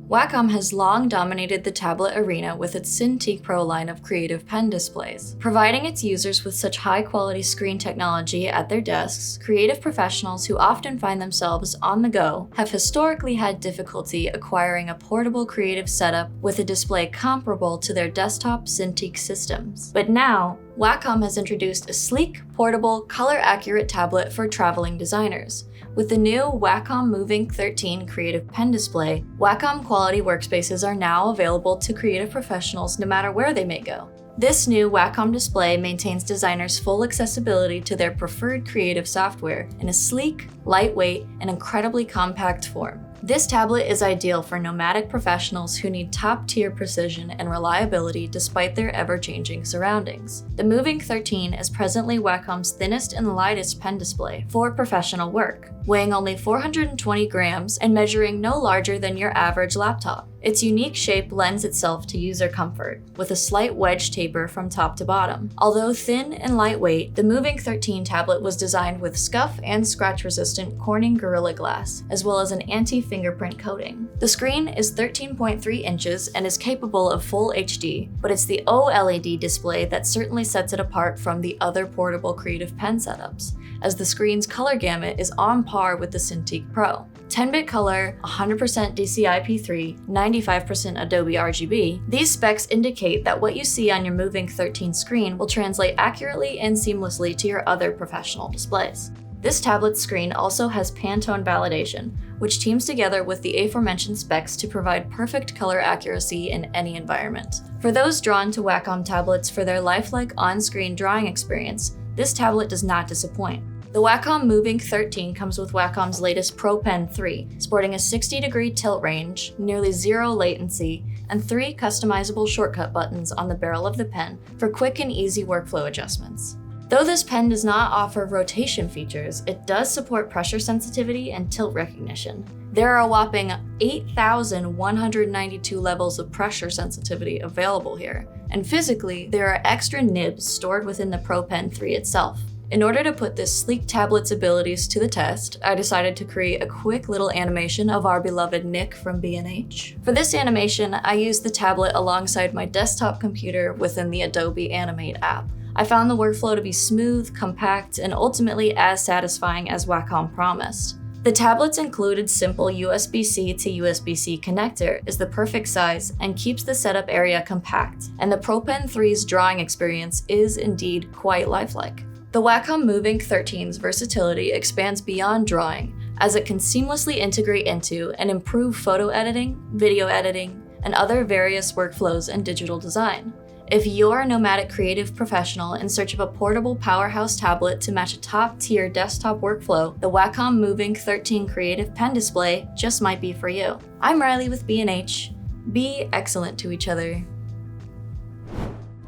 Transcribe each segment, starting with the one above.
Wacom has long dominated the tablet arena with its Cintiq Pro line of creative pen displays. Providing its users with such high-quality screen technology at their desks, creative professionals who often find themselves on the go have historically had difficulty acquiring a portable creative setup with a display comparable to their desktop Cintiq systems. But now, Wacom has introduced a sleek, portable, color-accurate tablet for traveling designers. With the new Wacom Movink 13 creative pen display, Wacom quality workspaces are now available to creative professionals no matter where they may go. This new Wacom display maintains designers' full accessibility to their preferred creative software in a sleek, lightweight, and incredibly compact form. This tablet is ideal for nomadic professionals who need top-tier precision and reliability despite their ever-changing surroundings. The Movink 13 is presently Wacom's thinnest and lightest pen display for professional work, weighing only 420 grams and measuring no larger than your average laptop. Its unique shape lends itself to user comfort, with a slight wedge taper from top to bottom. Although thin and lightweight, the Movink 13 tablet was designed with scuff and scratch-resistant Corning Gorilla Glass, as well as an anti-fingerprint coating. The screen is 13.3 inches and is capable of full HD, but it's the OLED display that certainly sets it apart from the other portable creative pen setups, as the screen's color gamut is on par with the Cintiq Pro. 10-bit color, 100% DCI-P3, 95% Adobe RGB, these specs indicate that what you see on your Movink 13 screen will translate accurately and seamlessly to your other professional displays. This tablet's screen also has Pantone validation, which teams together with the aforementioned specs to provide perfect color accuracy in any environment. For those drawn to Wacom tablets for their lifelike on-screen drawing experience, this tablet does not disappoint. The Wacom Movink 13 comes with Wacom's latest Pro Pen 3, sporting a 60-degree tilt range, nearly zero latency, and 3 customizable shortcut buttons on the barrel of the pen for quick and easy workflow adjustments. Though this pen does not offer rotation features, it does support pressure sensitivity and tilt recognition. There are a whopping 8,192 levels of pressure sensitivity available here, and physically, there are extra nibs stored within the Pro Pen 3 itself. In order to put this sleek tablet's abilities to the test, I decided to create a quick little animation of our beloved Nick from B&H. For this animation, I used the tablet alongside my desktop computer within the Adobe Animate app. I found the workflow to be smooth, compact, and ultimately as satisfying as Wacom promised. The tablet's included simple USB-C to USB-C connector is the perfect size and keeps the setup area compact, and the Pro Pen 3's drawing experience is indeed quite lifelike. The Wacom Movink 13's versatility expands beyond drawing, as it can seamlessly integrate into and improve photo editing, video editing, and other various workflows in digital design. If you're a nomadic creative professional in search of a portable powerhouse tablet to match a top-tier desktop workflow, the Wacom Movink 13 creative pen display just might be for you. I'm Reilly with B&H. Be excellent to each other.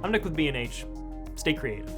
I'm Nick with B&H. Stay creative.